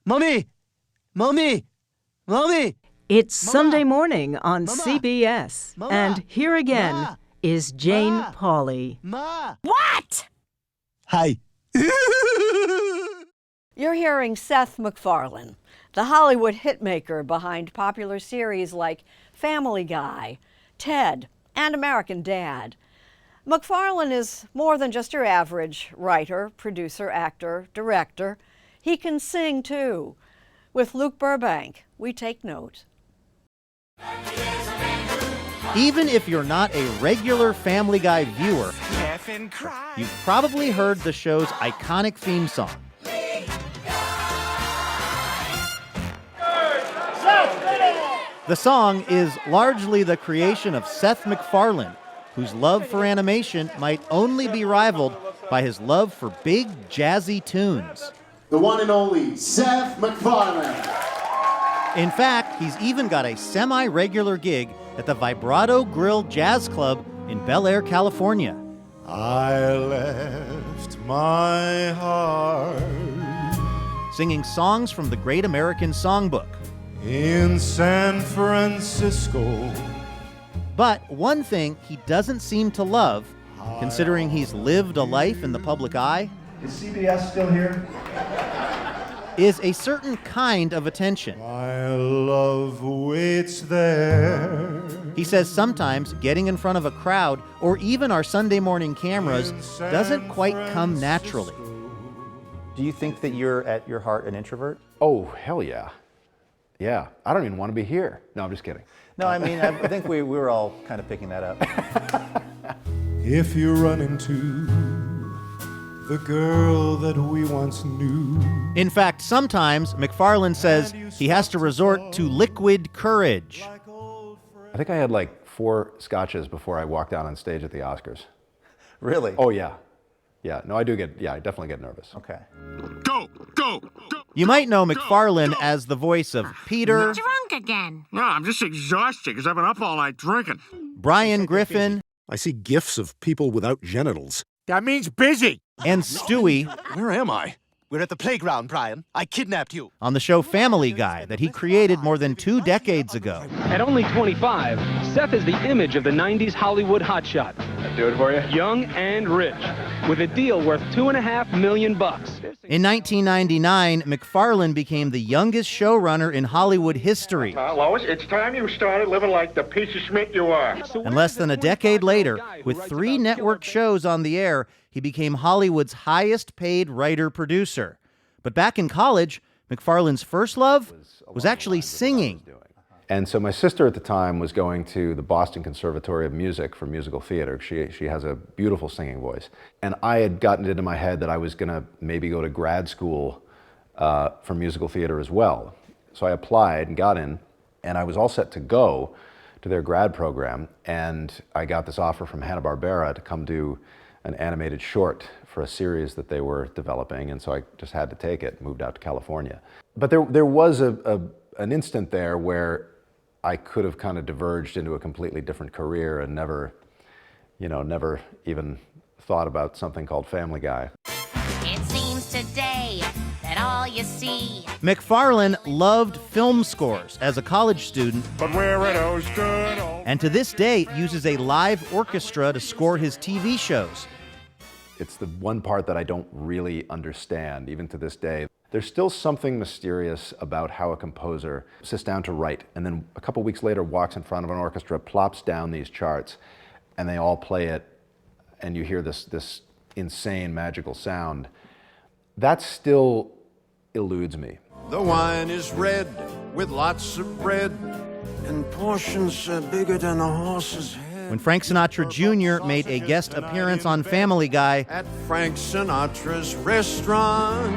Mommy! Mommy! Mommy! It's Mama! Sunday morning on Mama! CBS. Mama! And here again Ma! is Jane Ma! Pauley. Ma! What? Hi. You're hearing Seth MacFarlane, the Hollywood hitmaker behind popular series like Family Guy, Ted, and American Dad. MacFarlane is more than just your average writer, producer, actor, director. He can sing, too. With Luke Burbank, we take note. Even if you're not a regular Family Guy viewer, you've probably heard the show's iconic theme song. The song is largely the creation of Seth MacFarlane, whose love for animation might only be rivaled by his love for big, jazzy tunes. The one and only Seth MacFarlane. In fact, he's even got a semi-regular gig at the Vibrato Grill Jazz Club in Bel Air, California. I left my heart Singing songs from the Great American Songbook. in San Francisco. But one thing he doesn't seem to love, considering he's lived a life in the public eye, Is CBS still here? is a certain kind of attention. My love waits there. He says sometimes getting in front of a crowd, or even our Sunday morning cameras, doesn't quite come naturally. Do you think that you're at your heart an introvert? Oh, hell yeah. Yeah, I don't even want to be here. No, I'm just kidding. No, I mean, I think we were all kind of picking that up. If you run into the girl that we once knew. In fact, sometimes MacFarlane says he has to resort to liquid courage. I think I had like 4 scotches before I walked out on stage at the Oscars. Really? Oh, yeah. Yeah, no, I definitely get nervous. Okay. You might know MacFarlane as the voice of Peter, Drunk again. No, I'm just exhausted because I've been up all night drinking. Brian Griffin, I see gifs of people without genitals. That means busy. and Stewie Where am I? We're at the playground, Brian. I kidnapped you. on the show Family Guy that he created more than 2 decades ago. At only 25, Seth is the image of the 90s Hollywood hotshot. That do it for you? Young and rich, with a deal worth $2.5 million. In 1999, MacFarlane became the youngest showrunner in Hollywood history. Lois, it's time you started living like the piece of Schmidt you are. And less than a decade later, with 3 network shows on the air, he became Hollywood's highest-paid writer-producer. But back in college, MacFarlane's first love was actually singing. And so my sister at the time was going to the Boston Conservatory of Music for musical theater. She has a beautiful singing voice. And I had gotten it into my head that I was going to maybe go to grad school for musical theater as well. So I applied and got in, and I was all set to go to their grad program. And I got this offer from Hanna-Barbera to come do an animated short for a series that they were developing. And so I just had to take it, moved out to California. But there was an instant there where I could have kind of diverged into a completely different career and never even thought about something called Family Guy. It seems today that all you see. MacFarlane loved film scores as a college student, But where are those good old... and to this day uses a live orchestra to score his TV shows. It's the one part that I don't really understand, even to this day. There's still something mysterious about how a composer sits down to write, and then a couple weeks later walks in front of an orchestra, plops down these charts, and they all play it, and you hear this insane magical sound. That still eludes me. The wine is red with lots of bread and portions bigger than a horse's head. When Frank Sinatra Jr. made a guest appearance on Family Guy, At Frank Sinatra's restaurant.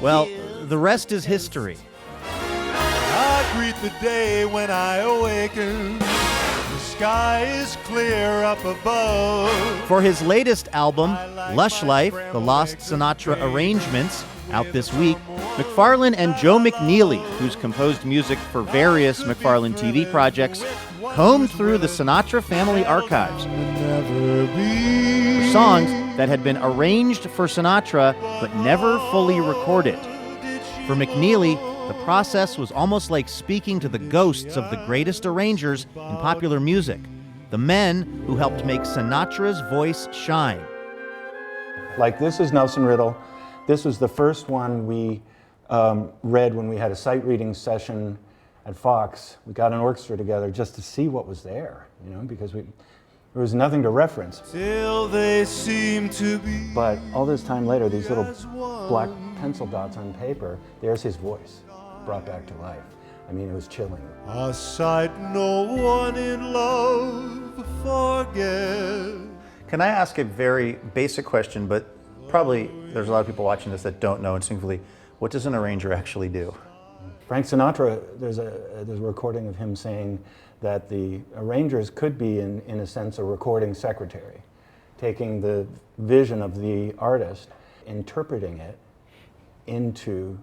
well, the rest is history. I greet the day when I awaken. The sky is clear up above. For his latest album, Lush Life, the Lost Sinatra Arrangements, out this week, MacFarlane and Joe McNeely, who's composed music for various MacFarlane TV projects, combed through the Sinatra family archives for songs that had been arranged for Sinatra but never fully recorded. For McNeely, the process was almost like speaking to the ghosts of the greatest arrangers in popular music, the men who helped make Sinatra's voice shine. Like, this is Nelson Riddle. This was the first one we read when we had a sight reading session at Fox. We got an orchestra together just to see what was there, you know, because there was nothing to reference. Till they seem to be. But all this time later, these little black pencil dots on paper, there's his voice brought back to life. I mean, it was chilling. A sight no one in love forgets. Can I ask a very basic question, but probably there's a lot of people watching this that don't know instinctively, what does an arranger actually do? Frank Sinatra, there's a recording of him saying that the arrangers could be, in a sense, a recording secretary, taking the vision of the artist, interpreting it into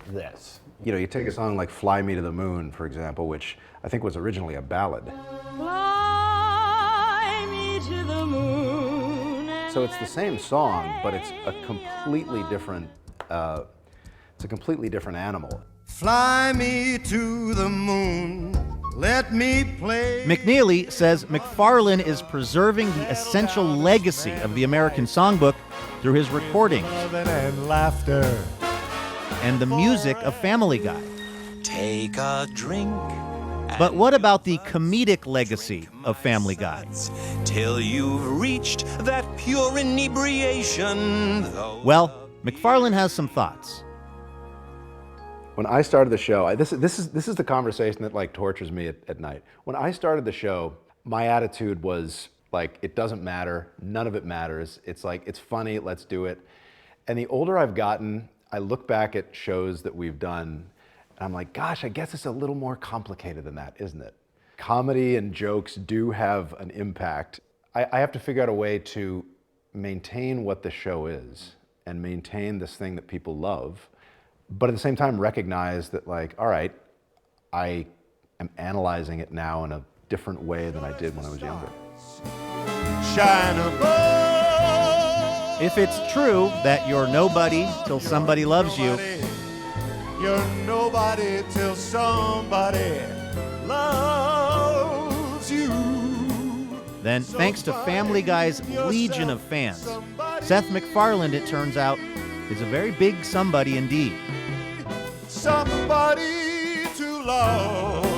this. You know, you take a song like Fly Me to the Moon, for example, which I think was originally a ballad. Fly me to the moon. So it's the same song, but it's a completely different animal. Fly me to the moon, let me play. McNeely says MacFarlane is preserving the essential legacy of the American Songbook through his recordings And laughter. and the music of Family Guy. Take a drink. But what about the comedic legacy of Family Guy? Till you've reached that pure inebriation. Well, MacFarlane has some thoughts. When I started the show, this is the conversation that like tortures me at night. When I started the show, my attitude was like, it doesn't matter, none of it matters. It's like, it's funny, let's do it. And the older I've gotten, I look back at shows that we've done, and I'm like, gosh, I guess it's a little more complicated than that, isn't it? Comedy and jokes do have an impact. I have to figure out a way to maintain what the show is and maintain this thing that people love, but at the same time recognize that, like, all right, I am analyzing it now in a different way than I did when I was younger. Shine above. If it's true that you're nobody till somebody loves you, You're nobody till somebody loves you. then thanks to Family Guy's legion of fans, Seth MacFarlane, it turns out, is a very big somebody indeed. Somebody to love.